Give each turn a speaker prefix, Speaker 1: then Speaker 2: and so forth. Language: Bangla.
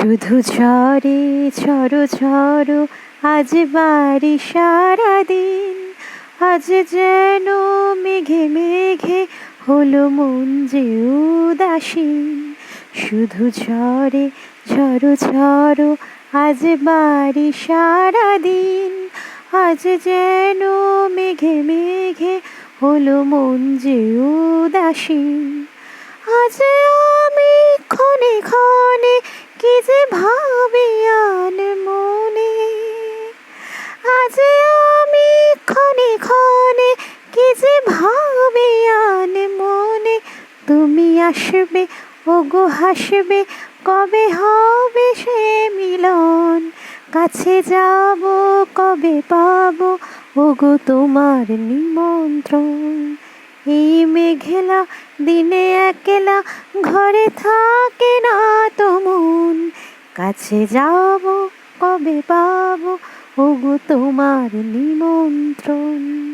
Speaker 1: শুধু ঝরে ঝড়ো ঝড়ো আজ বাড়ি সারাদিন। আজ যেন মেঘে মেঘে হলো মন যে উদাসীন। শুধু ঝরে ঝড়ো ঝড়ো আজ বাড়ি সারাদিন। আজ যেন মেঘে মেঘে হলো মন যে উদাসীন। আজ আমি ক্ষণে ক্ষণে কি যে ভাবি আন মনে। আজ আমি ক্ষণে ক্ষণে কি যে ভাবি আন মনে। তুমি আসবে ওগো হাসবে, কবে হবে সে মিলন। কাছে যাব কবে পাবো ওগো তোমার নিমন্ত্রণ। এই মেঘলা দিনে একলা ঘরে থাকে না তো মন। কাছে যাব কবে পাবো ওগো তোমার নিমন্ত্রণ।